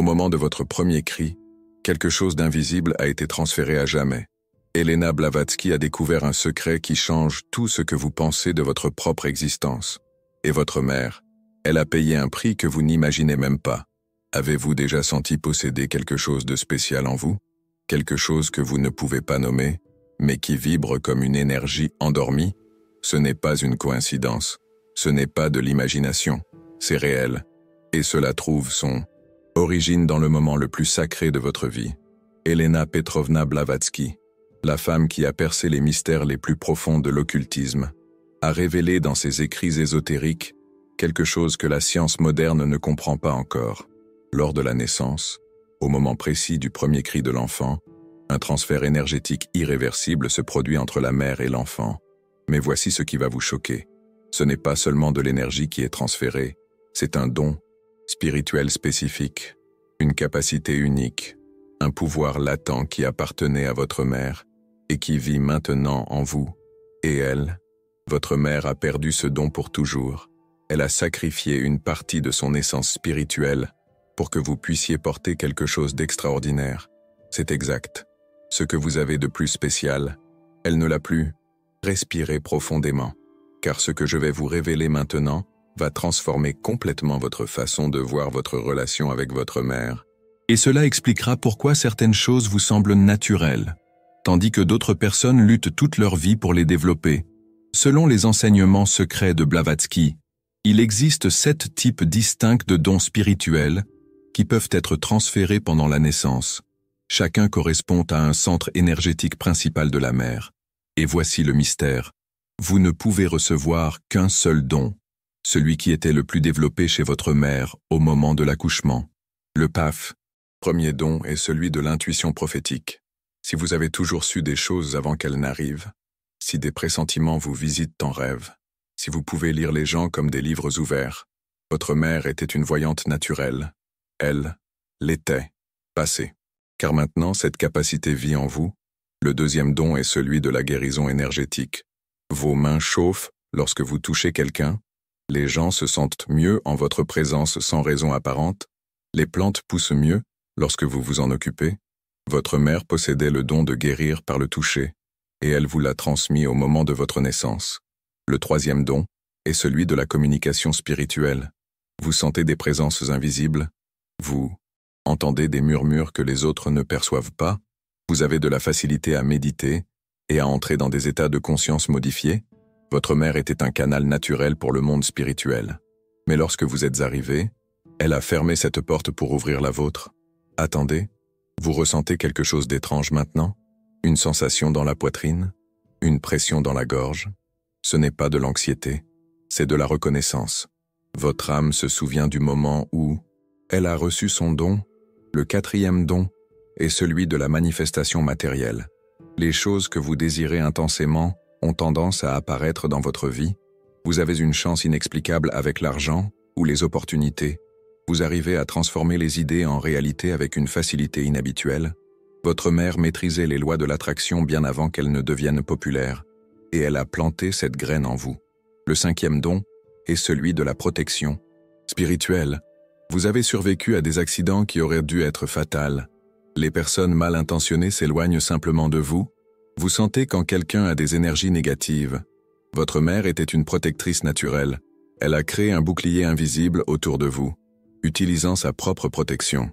Au moment de votre premier cri, quelque chose d'invisible a été transféré à jamais. Elena Blavatsky a découvert un secret qui change tout ce que vous pensez de votre propre existence. Et votre mère, elle a payé un prix que vous n'imaginez même pas. Avez-vous déjà senti posséder quelque chose de spécial en vous? Quelque chose que vous ne pouvez pas nommer, mais qui vibre comme une énergie endormie? Ce n'est pas une coïncidence. Ce n'est pas de l'imagination. C'est réel. Et cela trouve son origine dans le moment le plus sacré de votre vie. Elena Petrovna Blavatsky, la femme qui a percé les mystères les plus profonds de l'occultisme, a révélé dans ses écrits ésotériques quelque chose que la science moderne ne comprend pas encore. Lors de la naissance, au moment précis du premier cri de l'enfant, un transfert énergétique irréversible se produit entre la mère et l'enfant. Mais voici ce qui va vous choquer. Ce n'est pas seulement de l'énergie qui est transférée, c'est un don spirituel spécifique, une capacité unique, un pouvoir latent qui appartenait à votre mère et qui vit maintenant en vous. Et elle, votre mère a perdu ce don pour toujours. Elle a sacrifié une partie de son essence spirituelle pour que vous puissiez porter quelque chose d'extraordinaire. C'est exact. Ce que vous avez de plus spécial, elle ne l'a plus. Respirez profondément, car ce que je vais vous révéler maintenant va transformer complètement votre façon de voir votre relation avec votre mère. Et cela expliquera pourquoi certaines choses vous semblent naturelles, tandis que d'autres personnes luttent toute leur vie pour les développer. Selon les enseignements secrets de Blavatsky, il existe 7 types distincts de dons spirituels qui peuvent être transférés pendant la naissance. Chacun correspond à un centre énergétique principal de la mère. Et voici le mystère. Vous ne pouvez recevoir qu'un seul don, celui qui était le plus développé chez votre mère au moment de l'accouchement. Le PAF, premier don, est celui de l'intuition prophétique. Si vous avez toujours su des choses avant qu'elles n'arrivent, si des pressentiments vous visitent en rêve, si vous pouvez lire les gens comme des livres ouverts, votre mère était une voyante naturelle. Elle l'était, passée. Car maintenant, cette capacité vit en vous. Le deuxième don est celui de la guérison énergétique. Vos mains chauffent lorsque vous touchez quelqu'un. Les gens se sentent mieux en votre présence sans raison apparente. Les plantes poussent mieux lorsque vous vous en occupez. Votre mère possédait le don de guérir par le toucher, et elle vous l'a transmis au moment de votre naissance. Le troisième don est celui de la communication spirituelle. Vous sentez des présences invisibles. Vous entendez des murmures que les autres ne perçoivent pas. Vous avez de la facilité à méditer et à entrer dans des états de conscience modifiés. Votre mère était un canal naturel pour le monde spirituel. Mais lorsque vous êtes arrivé, elle a fermé cette porte pour ouvrir la vôtre. Attendez, vous ressentez quelque chose d'étrange maintenant? Une sensation dans la poitrine? Une pression dans la gorge? Ce n'est pas de l'anxiété, c'est de la reconnaissance. Votre âme se souvient du moment où elle a reçu son don. Le quatrième don est celui de la manifestation matérielle. Les choses que vous désirez intensément ont tendance à apparaître dans votre vie. Vous avez une chance inexplicable avec l'argent ou les opportunités. Vous arrivez à transformer les idées en réalité avec une facilité inhabituelle. Votre mère maîtrisait les lois de l'attraction bien avant qu'elles ne deviennent populaires, et elle a planté cette graine en vous. Le cinquième don est celui de la protection spirituelle. Vous avez survécu à des accidents qui auraient dû être fatals. Les personnes mal intentionnées s'éloignent simplement de vous. Vous sentez quand quelqu'un a des énergies négatives. Votre mère était une protectrice naturelle. Elle a créé un bouclier invisible autour de vous, utilisant sa propre protection.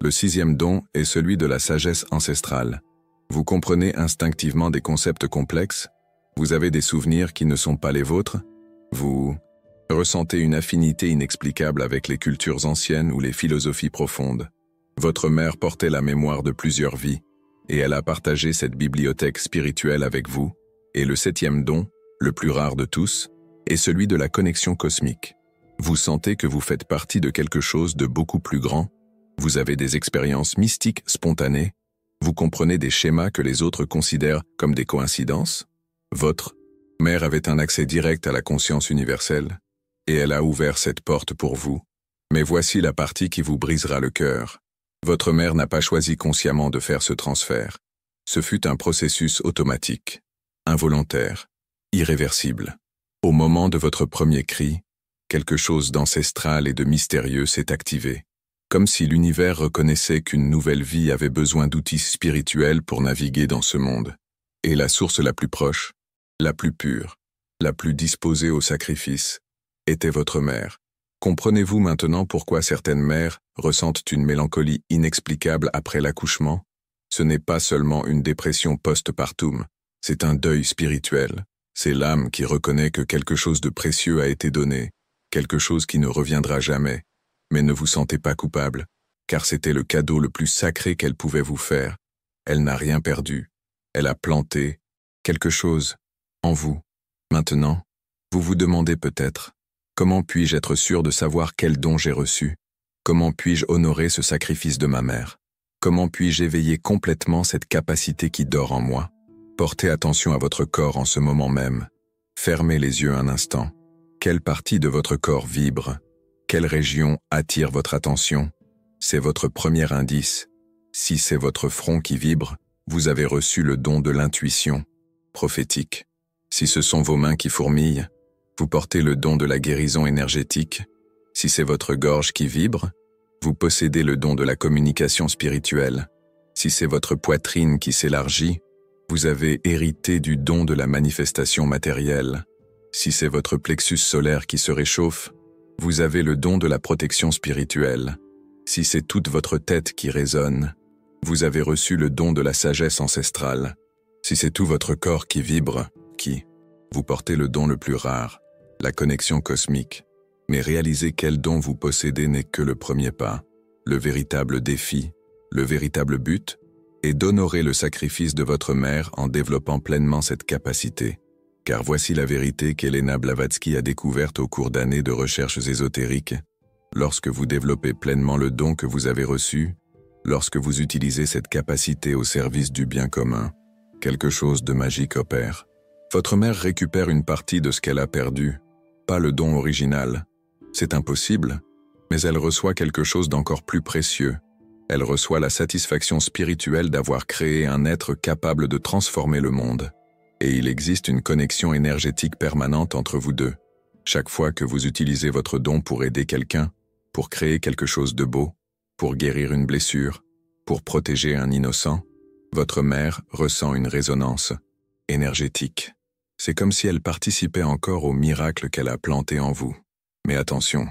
Le sixième don est celui de la sagesse ancestrale. Vous comprenez instinctivement des concepts complexes. Vous avez des souvenirs qui ne sont pas les vôtres. Vous ressentez une affinité inexplicable avec les cultures anciennes ou les philosophies profondes. Votre mère portait la mémoire de plusieurs vies, et elle a partagé cette bibliothèque spirituelle avec vous. Et le septième don, le plus rare de tous, est celui de la connexion cosmique. Vous sentez que vous faites partie de quelque chose de beaucoup plus grand. Vous avez des expériences mystiques spontanées. Vous comprenez des schémas que les autres considèrent comme des coïncidences. Votre mère avait un accès direct à la conscience universelle, et elle a ouvert cette porte pour vous. Mais voici la partie qui vous brisera le cœur. Votre mère n'a pas choisi consciemment de faire ce transfert. Ce fut un processus automatique, involontaire, irréversible. Au moment de votre premier cri, quelque chose d'ancestral et de mystérieux s'est activé. comme si l'univers reconnaissait qu'une nouvelle vie avait besoin d'outils spirituels pour naviguer dans ce monde. Et la source la plus proche, la plus pure, la plus disposée au sacrifice, était votre mère. Comprenez-vous maintenant pourquoi certaines mères ressentent une mélancolie inexplicable après l'accouchement? Ce n'est pas seulement une dépression post-partum, c'est un deuil spirituel. C'est l'âme qui reconnaît que quelque chose de précieux a été donné, quelque chose qui ne reviendra jamais. Mais ne vous sentez pas coupable, car c'était le cadeau le plus sacré qu'elle pouvait vous faire. Elle n'a rien perdu. Elle a planté quelque chose en vous. Maintenant, vous vous demandez peut-être, comment puis-je être sûr de savoir quel don j'ai reçu? Comment puis-je honorer ce sacrifice de ma mère? Comment puis-je éveiller complètement cette capacité qui dort en moi? Portez attention à votre corps en ce moment même. Fermez les yeux un instant. Quelle partie de votre corps vibre? Quelle région attire votre attention? C'est votre premier indice. Si c'est votre front qui vibre, vous avez reçu le don de l'intuition prophétique. Si ce sont vos mains qui fourmillent, vous portez le don de la guérison énergétique. Si c'est votre gorge qui vibre, vous possédez le don de la communication spirituelle. Si c'est votre poitrine qui s'élargit, vous avez hérité du don de la manifestation matérielle. Si c'est votre plexus solaire qui se réchauffe, vous avez le don de la protection spirituelle. Si c'est toute votre tête qui résonne, vous avez reçu le don de la sagesse ancestrale. Si c'est tout votre corps qui vibre, vous portez le don le plus rare, la connexion cosmique. Mais réaliser quel don vous possédez n'est que le premier pas. Le véritable défi, le véritable but, est d'honorer le sacrifice de votre mère en développant pleinement cette capacité. Car voici la vérité qu'Elena Blavatsky a découverte au cours d'années de recherches ésotériques. Lorsque vous développez pleinement le don que vous avez reçu, lorsque vous utilisez cette capacité au service du bien commun, quelque chose de magique opère. Votre mère récupère une partie de ce qu'elle a perdu, pas le don original. C'est impossible, mais elle reçoit quelque chose d'encore plus précieux. Elle reçoit la satisfaction spirituelle d'avoir créé un être capable de transformer le monde. Et il existe une connexion énergétique permanente entre vous deux. Chaque fois que vous utilisez votre don pour aider quelqu'un, pour créer quelque chose de beau, pour guérir une blessure, pour protéger un innocent, votre mère ressent une résonance énergétique. C'est comme si elle participait encore au miracle qu'elle a planté en vous. Mais attention,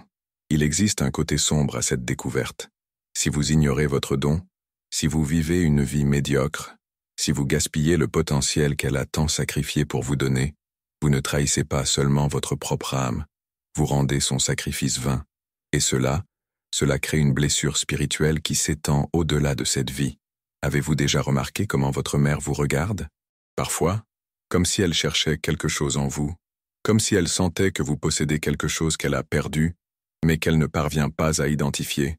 il existe un côté sombre à cette découverte. Si vous ignorez votre don, si vous vivez une vie médiocre, si vous gaspillez le potentiel qu'elle a tant sacrifié pour vous donner, vous ne trahissez pas seulement votre propre âme, vous rendez son sacrifice vain. Et cela crée une blessure spirituelle qui s'étend au-delà de cette vie. Avez-vous déjà remarqué comment votre mère vous regarde? Parfois, comme si elle cherchait quelque chose en vous, comme si elle sentait que vous possédez quelque chose qu'elle a perdu, mais qu'elle ne parvient pas à identifier.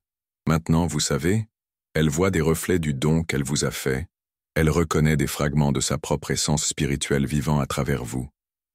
Maintenant, vous savez, elle voit des reflets du don qu'elle vous a fait. Elle reconnaît des fragments de sa propre essence spirituelle vivant à travers vous.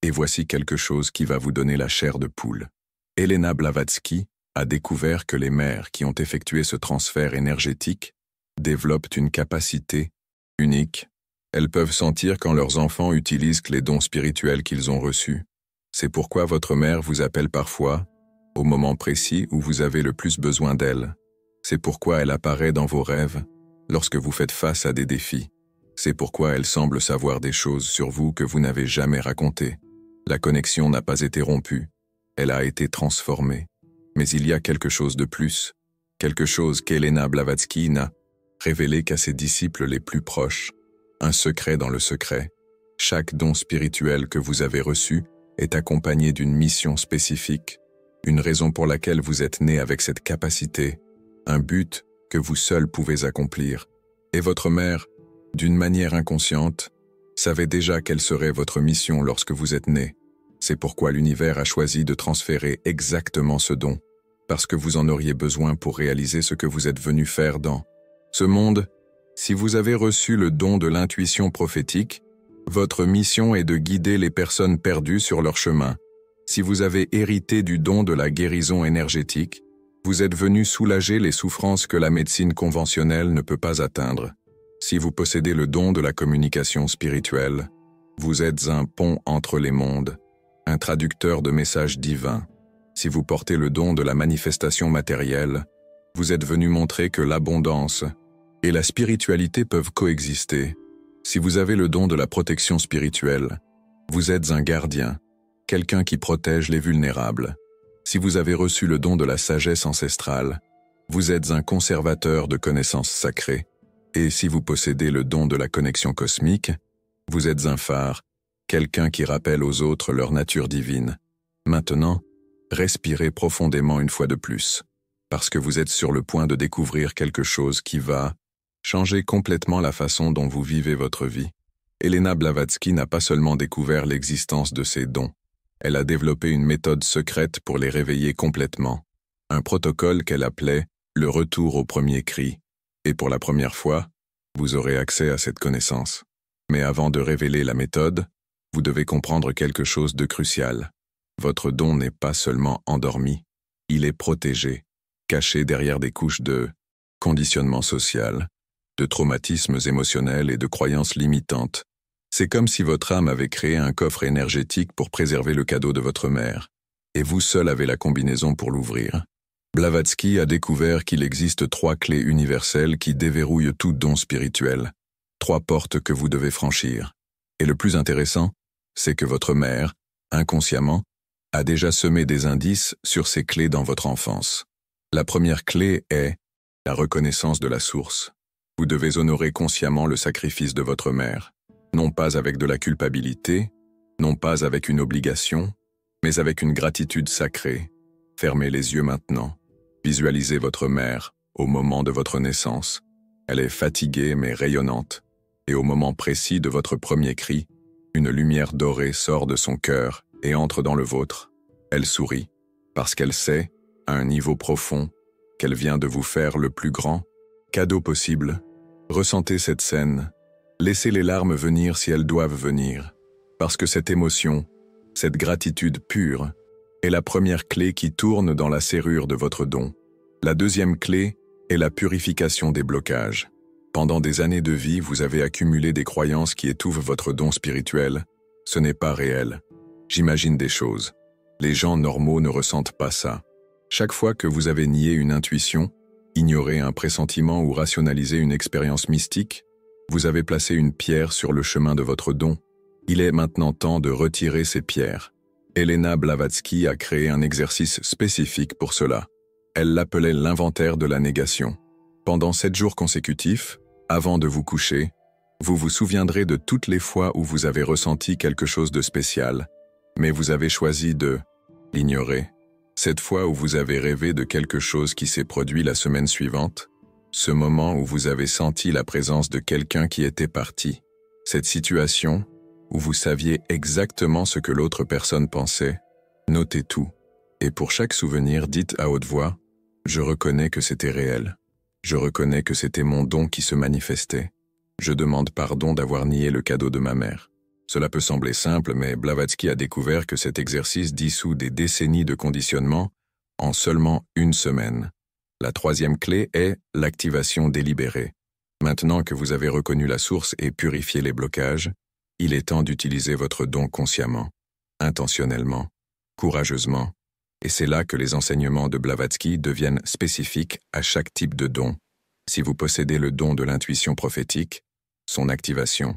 Et voici quelque chose qui va vous donner la chair de poule. Elena Blavatsky a découvert que les mères qui ont effectué ce transfert énergétique développent une capacité unique. Elles peuvent sentir quand leurs enfants utilisent les dons spirituels qu'ils ont reçus. C'est pourquoi votre mère vous appelle parfois, au moment précis où vous avez le plus besoin d'elle. C'est pourquoi elle apparaît dans vos rêves, lorsque vous faites face à des défis. C'est pourquoi elle semble savoir des choses sur vous que vous n'avez jamais racontées. La connexion n'a pas été rompue, elle a été transformée. Mais il y a quelque chose de plus, quelque chose qu'Elena Blavatsky n'a révélé qu'à ses disciples les plus proches. Un secret dans le secret. Chaque don spirituel que vous avez reçu est accompagné d'une mission spécifique, une raison pour laquelle vous êtes né avec cette capacité, un but que vous seul pouvez accomplir. Et votre mère, d'une manière inconsciente, savait déjà quelle serait votre mission lorsque vous êtes né. C'est pourquoi l'univers a choisi de transférer exactement ce don, parce que vous en auriez besoin pour réaliser ce que vous êtes venu faire dans ce monde. Si vous avez reçu le don de l'intuition prophétique, votre mission est de guider les personnes perdues sur leur chemin. Si vous avez hérité du don de la guérison énergétique, vous êtes venu soulager les souffrances que la médecine conventionnelle ne peut pas atteindre. Si vous possédez le don de la communication spirituelle, vous êtes un pont entre les mondes, un traducteur de messages divins. Si vous portez le don de la manifestation matérielle, Vous êtes venu montrer que l'abondance et la spiritualité peuvent coexister. Si vous avez le don de la protection spirituelle, vous êtes un gardien, quelqu'un qui protège les vulnérables. Si vous avez reçu le don de la sagesse ancestrale, vous êtes un conservateur de connaissances sacrées. Et si vous possédez le don de la connexion cosmique, vous êtes un phare, quelqu'un qui rappelle aux autres leur nature divine. Maintenant, respirez profondément une fois de plus, parce que vous êtes sur le point de découvrir quelque chose qui va changer complètement la façon dont vous vivez votre vie. Elena Blavatsky n'a pas seulement découvert l'existence de ses dons, elle a développé une méthode secrète pour les réveiller complètement, un protocole qu'elle appelait le retour au premier cri. Et pour la première fois, vous aurez accès à cette connaissance. Mais avant de révéler la méthode, vous devez comprendre quelque chose de crucial. Votre don n'est pas seulement endormi, il est protégé, caché derrière des couches de conditionnement social, de traumatismes émotionnels et de croyances limitantes. C'est comme si votre âme avait créé un coffre énergétique pour préserver le cadeau de votre mère, et vous seul avez la combinaison pour l'ouvrir. Blavatsky a découvert qu'il existe 3 clés universelles qui déverrouillent tout don spirituel, 3 portes que vous devez franchir. Et le plus intéressant, c'est que votre mère, inconsciemment, a déjà semé des indices sur ces clés dans votre enfance. La première clé est la reconnaissance de la source. Vous devez honorer consciemment le sacrifice de votre mère, non pas avec de la culpabilité, non pas avec une obligation, mais avec une gratitude sacrée. Fermez les yeux maintenant. Visualisez votre mère au moment de votre naissance. Elle est fatiguée mais rayonnante. Et au moment précis de votre premier cri, une lumière dorée sort de son cœur et entre dans le vôtre. Elle sourit, parce qu'elle sait, à un niveau profond, qu'elle vient de vous faire le plus grand cadeau possible. Ressentez cette scène. Laissez les larmes venir si elles doivent venir, parce que cette émotion, cette gratitude pure, est la première clé qui tourne dans la serrure de votre don. La deuxième clé est la purification des blocages. Pendant des années de vie, vous avez accumulé des croyances qui étouffent votre don spirituel. Ce n'est pas réel. J'imagine des choses. Les gens normaux ne ressentent pas ça. Chaque fois que vous avez nié une intuition, ignoré un pressentiment ou rationalisé une expérience mystique, vous avez placé une pierre sur le chemin de votre don. Il est maintenant temps de retirer ces pierres. Elena Blavatsky a créé un exercice spécifique pour cela. Elle l'appelait l'inventaire de la négation. Pendant 7 jours consécutifs, avant de vous coucher, vous vous souviendrez de toutes les fois où vous avez ressenti quelque chose de spécial, mais vous avez choisi de l'ignorer. Cette fois où vous avez rêvé de quelque chose qui s'est produit la semaine suivante, ce moment où vous avez senti la présence de quelqu'un qui était parti, cette situation où vous saviez exactement ce que l'autre personne pensait, notez tout. Et pour chaque souvenir, dites à haute voix, « Je reconnais que c'était réel. Je reconnais que c'était mon don qui se manifestait. Je demande pardon d'avoir nié le cadeau de ma mère. » Cela peut sembler simple, mais Blavatsky a découvert que cet exercice dissout des décennies de conditionnement en seulement 1 semaine. La troisième clé est l'activation délibérée. Maintenant que vous avez reconnu la source et purifié les blocages, il est temps d'utiliser votre don consciemment, intentionnellement, courageusement. Et c'est là que les enseignements de Blavatsky deviennent spécifiques à chaque type de don. Si vous possédez le don de l'intuition prophétique, son activation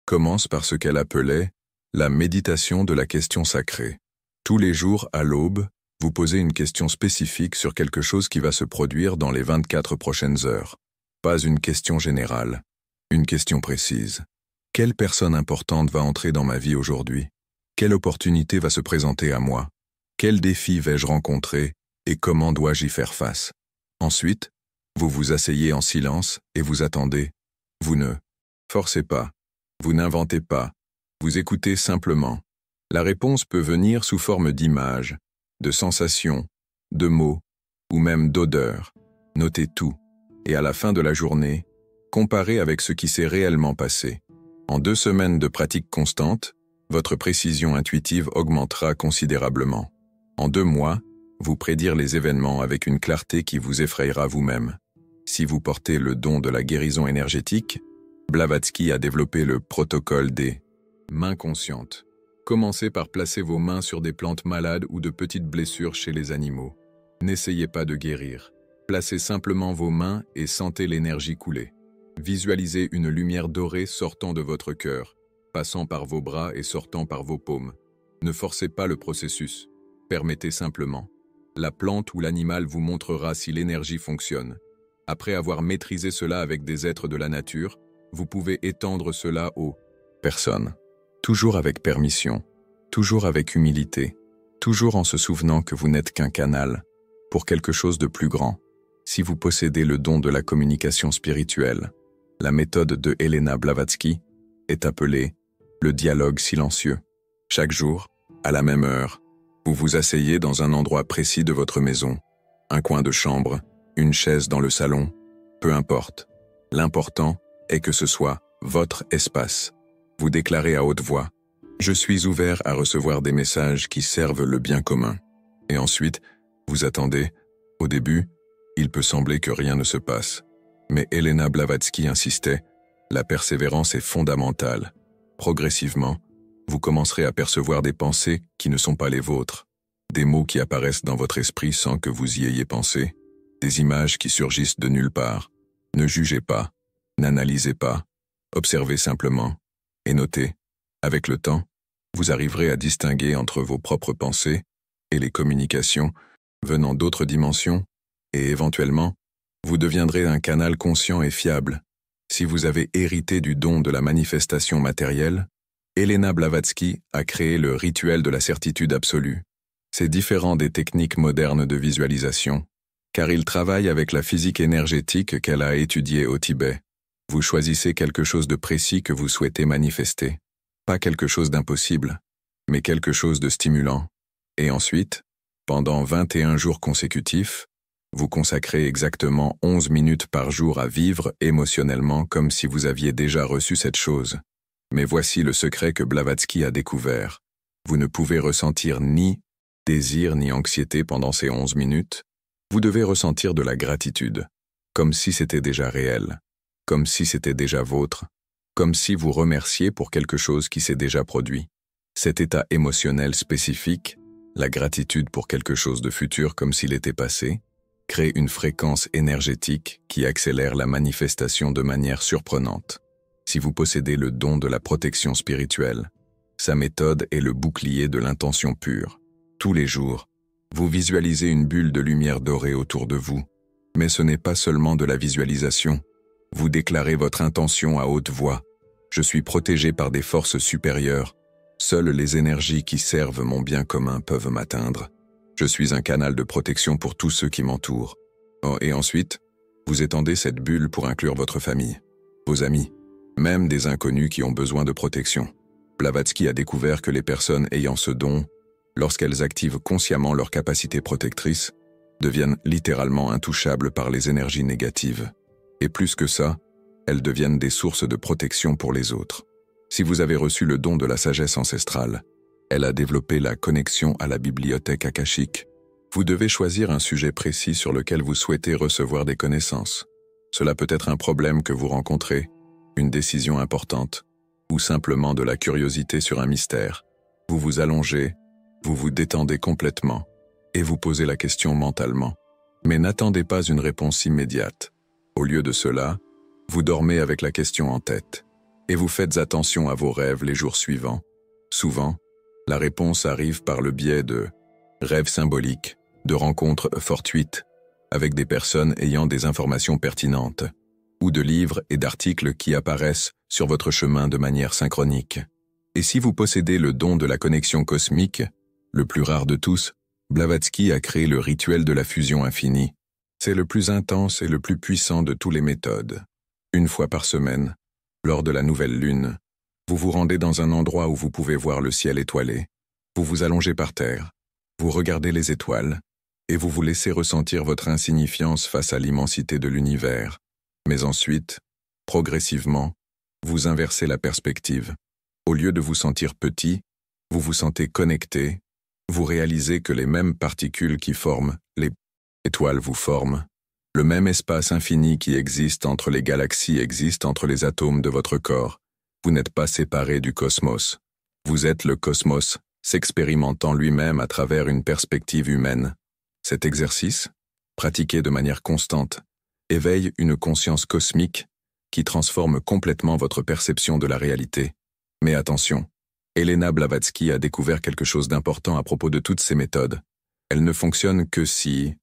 commence par ce qu'elle appelait la méditation de la question sacrée. Tous les jours, à l'aube, vous posez une question spécifique sur quelque chose qui va se produire dans les 24 prochaines heures. Pas une question générale, une question précise. Quelle personne importante va entrer dans ma vie aujourd'hui? Quelle opportunité va se présenter à moi? Quel défi vais-je rencontrer et comment dois-je y faire face? Ensuite, vous vous asseyez en silence et vous attendez. Vous ne forcez pas. Vous n'inventez pas, vous écoutez simplement. La réponse peut venir sous forme d'images, de sensations, de mots, ou même d'odeurs. Notez tout, et à la fin de la journée, comparez avec ce qui s'est réellement passé. En 2 semaines de pratique constante, votre précision intuitive augmentera considérablement. En 2 mois, vous prédire les événements avec une clarté qui vous effrayera vous-même. Si vous portez le don de la guérison énergétique, Blavatsky a développé le protocole des mains conscientes. Commencez par placer vos mains sur des plantes malades ou de petites blessures chez les animaux. N'essayez pas de guérir. Placez simplement vos mains et sentez l'énergie couler. Visualisez une lumière dorée sortant de votre cœur, passant par vos bras et sortant par vos paumes. Ne forcez pas le processus. Permettez simplement. La plante ou l'animal vous montrera si l'énergie fonctionne. Après avoir maîtrisé cela avec des êtres de la nature, vous pouvez étendre cela aux personnes. Toujours avec permission, toujours avec humilité, toujours en se souvenant que vous n'êtes qu'un canal pour quelque chose de plus grand. Si vous possédez le don de la communication spirituelle, la méthode de Helena Blavatsky est appelée le dialogue silencieux. Chaque jour, à la même heure, vous vous asseyez dans un endroit précis de votre maison, un coin de chambre, une chaise dans le salon, peu importe. L'important est que ce soit votre espace. Vous déclarez à haute voix « Je suis ouvert à recevoir des messages qui servent le bien commun ». Et ensuite, vous attendez. Au début, il peut sembler que rien ne se passe. Mais Helena Blavatsky insistait « La persévérance est fondamentale. Progressivement, vous commencerez à percevoir des pensées qui ne sont pas les vôtres, des mots qui apparaissent dans votre esprit sans que vous y ayez pensé, des images qui surgissent de nulle part. Ne jugez pas, n'analysez pas, observez simplement et notez. Avec le temps, vous arriverez à distinguer entre vos propres pensées et les communications venant d'autres dimensions et éventuellement, vous deviendrez un canal conscient et fiable. Si vous avez hérité du don de la manifestation matérielle, Helena Blavatsky a créé le rituel de la certitude absolue. C'est différent des techniques modernes de visualisation, car il travaille avec la physique énergétique qu'elle a étudiée au Tibet. Vous choisissez quelque chose de précis que vous souhaitez manifester. Pas quelque chose d'impossible, mais quelque chose de stimulant. Et ensuite, pendant 21 jours consécutifs, vous consacrez exactement 11 minutes par jour à vivre émotionnellement comme si vous aviez déjà reçu cette chose. Mais voici le secret que Blavatsky a découvert. Vous ne pouvez ressentir ni désir ni anxiété pendant ces 11 minutes. Vous devez ressentir de la gratitude, comme si c'était déjà réel, comme si c'était déjà vôtre, comme si vous remerciez pour quelque chose qui s'est déjà produit. Cet état émotionnel spécifique, la gratitude pour quelque chose de futur comme s'il était passé, crée une fréquence énergétique qui accélère la manifestation de manière surprenante. Si vous possédez le don de la protection spirituelle, sa méthode est le bouclier de l'intention pure. Tous les jours, vous visualisez une bulle de lumière dorée autour de vous, mais ce n'est pas seulement de la visualisation. Vous déclarez votre intention à haute voix. Je suis protégé par des forces supérieures. Seules les énergies qui servent mon bien commun peuvent m'atteindre. Je suis un canal de protection pour tous ceux qui m'entourent. Oh, et ensuite, vous étendez cette bulle pour inclure votre famille, vos amis, même des inconnus qui ont besoin de protection. Blavatsky a découvert que les personnes ayant ce don, lorsqu'elles activent consciemment leur capacité protectrice, deviennent littéralement intouchables par les énergies négatives. Et plus que ça, elles deviennent des sources de protection pour les autres. Si vous avez reçu le don de la sagesse ancestrale, elle a développé la connexion à la bibliothèque akashique. Vous devez choisir un sujet précis sur lequel vous souhaitez recevoir des connaissances. Cela peut être un problème que vous rencontrez, une décision importante, ou simplement de la curiosité sur un mystère. Vous vous allongez, vous vous détendez complètement, et vous posez la question mentalement. Mais n'attendez pas une réponse immédiate. Au lieu de cela, vous dormez avec la question en tête, et vous faites attention à vos rêves les jours suivants. Souvent, la réponse arrive par le biais de rêves symboliques, de rencontres fortuites, avec des personnes ayant des informations pertinentes, ou de livres et d'articles qui apparaissent sur votre chemin de manière synchronique. Et si vous possédez le don de la connexion cosmique, le plus rare de tous, Blavatsky a créé le rituel de la fusion infinie. C'est le plus intense et le plus puissant de toutes les méthodes. Une fois par semaine, lors de la nouvelle lune, vous vous rendez dans un endroit où vous pouvez voir le ciel étoilé. Vous vous allongez par terre, vous regardez les étoiles, et vous vous laissez ressentir votre insignifiance face à l'immensité de l'univers. Mais ensuite, progressivement, vous inversez la perspective. Au lieu de vous sentir petit, vous vous sentez connecté, vous réalisez que les mêmes particules qui forment les étoiles vous forment. Le même espace infini qui existe entre les galaxies existe entre les atomes de votre corps. Vous n'êtes pas séparé du cosmos. Vous êtes le cosmos, s'expérimentant lui-même à travers une perspective humaine. Cet exercice, pratiquée de manière constante, éveille une conscience cosmique qui transforme complètement votre perception de la réalité. Mais attention, Elena Blavatsky a découvert quelque chose d'important à propos de toutes ces méthodes. Elles ne fonctionnent que si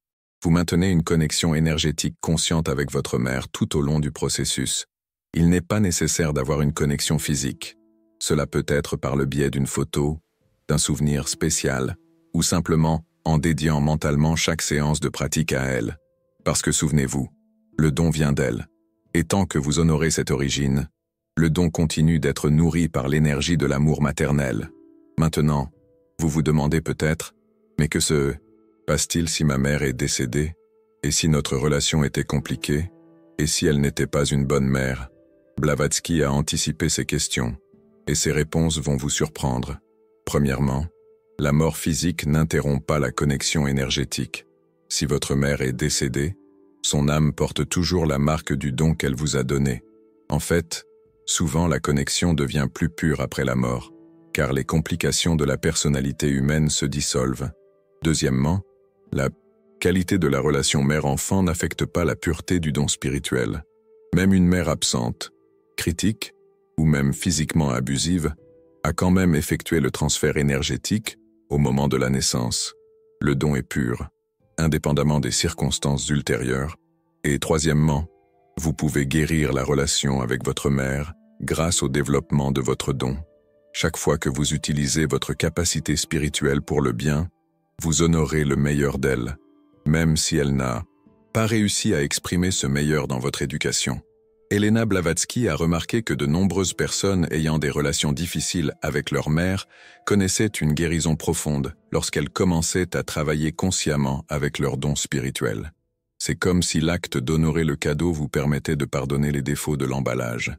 vous maintenez une connexion énergétique consciente avec votre mère tout au long du processus. Il n'est pas nécessaire d'avoir une connexion physique. Cela peut être par le biais d'une photo, d'un souvenir spécial, ou simplement en dédiant mentalement chaque séance de pratique à elle. Parce que souvenez-vous, le don vient d'elle. Et tant que vous honorez cette origine, le don continue d'être nourri par l'énergie de l'amour maternel. Maintenant, vous vous demandez peut-être, mais que se passe-t-il si ma mère est décédée? Et si notre relation était compliquée? Et si elle n'était pas une bonne mère? Blavatsky a anticipé ces questions, et ses réponses vont vous surprendre. Premièrement, la mort physique n'interrompt pas la connexion énergétique. Si votre mère est décédée, son âme porte toujours la marque du don qu'elle vous a donné. En fait, souvent la connexion devient plus pure après la mort, car les complications de la personnalité humaine se dissolvent. Deuxièmement, la qualité de la relation mère-enfant n'affecte pas la pureté du don spirituel. Même une mère absente, critique, ou même physiquement abusive, a quand même effectué le transfert énergétique au moment de la naissance. Le don est pur, indépendamment des circonstances ultérieures. Et troisièmement, vous pouvez guérir la relation avec votre mère grâce au développement de votre don. Chaque fois que vous utilisez votre capacité spirituelle pour le bien, vous honorez le meilleur d'elle, même si elle n'a pas réussi à exprimer ce meilleur dans votre éducation. Elena Blavatsky a remarqué que de nombreuses personnes ayant des relations difficiles avec leur mère connaissaient une guérison profonde lorsqu'elles commençaient à travailler consciemment avec leur don spirituel. C'est comme si l'acte d'honorer le cadeau vous permettait de pardonner les défauts de l'emballage.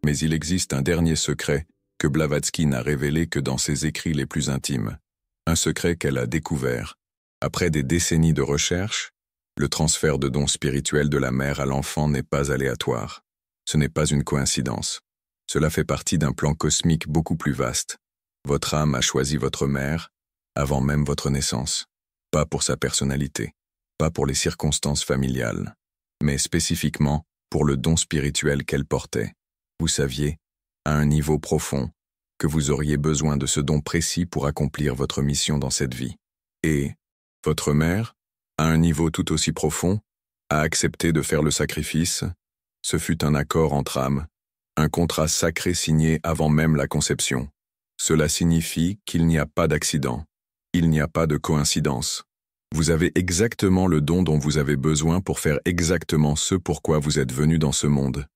Mais il existe un dernier secret que Blavatsky n'a révélé que dans ses écrits les plus intimes. Un secret qu'elle a découvert. Après des décennies de recherche, le transfert de dons spirituels de la mère à l'enfant n'est pas aléatoire. Ce n'est pas une coïncidence. Cela fait partie d'un plan cosmique beaucoup plus vaste. Votre âme a choisi votre mère avant même votre naissance. Pas pour sa personnalité, pas pour les circonstances familiales, mais spécifiquement pour le don spirituel qu'elle portait. Vous saviez, à un niveau profond, que vous auriez besoin de ce don précis pour accomplir votre mission dans cette vie. Et votre mère, à un niveau tout aussi profond, a accepté de faire le sacrifice. Ce fut un accord entre âmes, un contrat sacré signé avant même la conception. Cela signifie qu'il n'y a pas d'accident, il n'y a pas de coïncidence. Vous avez exactement le don dont vous avez besoin pour faire exactement ce pourquoi vous êtes venu dans ce monde.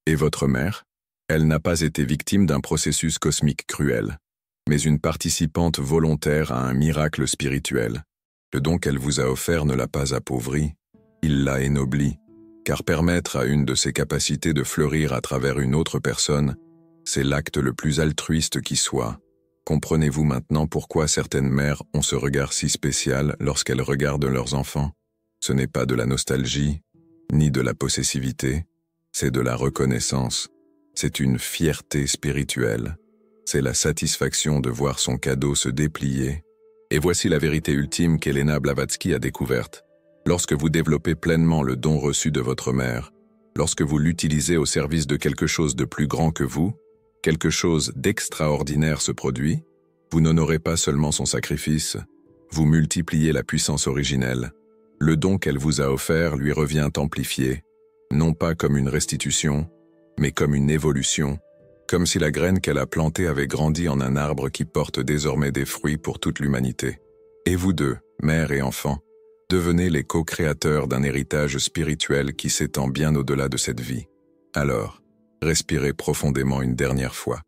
Et votre mère, elle n'a pas été victime d'un processus cosmique cruel, mais une participante volontaire à un miracle spirituel. Le don qu'elle vous a offert ne l'a pas appauvri, il l'a ennobli. Car permettre à une de ses capacités de fleurir à travers une autre personne, c'est l'acte le plus altruiste qui soit. Comprenez-vous maintenant pourquoi certaines mères ont ce regard si spécial lorsqu'elles regardent leurs enfants? Ce n'est pas de la nostalgie, ni de la possessivité, c'est de la reconnaissance. C'est une fierté spirituelle. C'est la satisfaction de voir son cadeau se déplier. Et voici la vérité ultime qu'Elena Blavatsky a découverte. Lorsque vous développez pleinement le don reçu de votre mère, lorsque vous l'utilisez au service de quelque chose de plus grand que vous, quelque chose d'extraordinaire se produit, vous n'honorez pas seulement son sacrifice, vous multipliez la puissance originelle. Le don qu'elle vous a offert lui revient amplifié, non pas comme une restitution, mais comme une évolution, comme si la graine qu'elle a plantée avait grandi en un arbre qui porte désormais des fruits pour toute l'humanité. Et vous deux, mère et enfant, devenez les co-créateurs d'un héritage spirituel qui s'étend bien au-delà de cette vie. Alors, respirez profondément une dernière fois.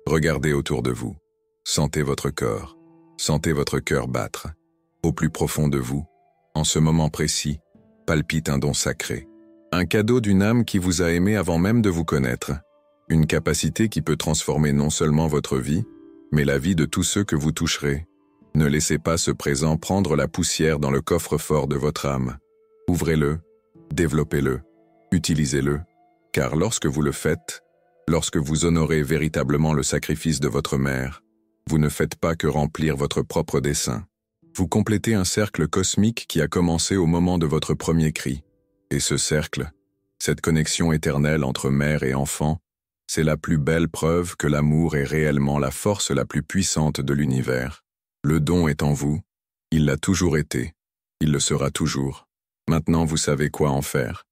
Regardez autour de vous. Sentez votre corps. Sentez votre cœur battre. Au plus profond de vous, en ce moment précis, palpite un don sacré. Un cadeau d'une âme qui vous a aimé avant même de vous connaître. Une capacité qui peut transformer non seulement votre vie, mais la vie de tous ceux que vous toucherez. Ne laissez pas ce présent prendre la poussière dans le coffre-fort de votre âme. Ouvrez-le, développez-le, utilisez-le, car lorsque vous le faites, lorsque vous honorez véritablement le sacrifice de votre mère, vous ne faites pas que remplir votre propre dessein. Vous complétez un cercle cosmique qui a commencé au moment de votre premier cri. Et ce cercle, cette connexion éternelle entre mère et enfant, c'est la plus belle preuve que l'amour est réellement la force la plus puissante de l'univers. Le don est en vous, il l'a toujours été, il le sera toujours. Maintenant vous savez quoi en faire.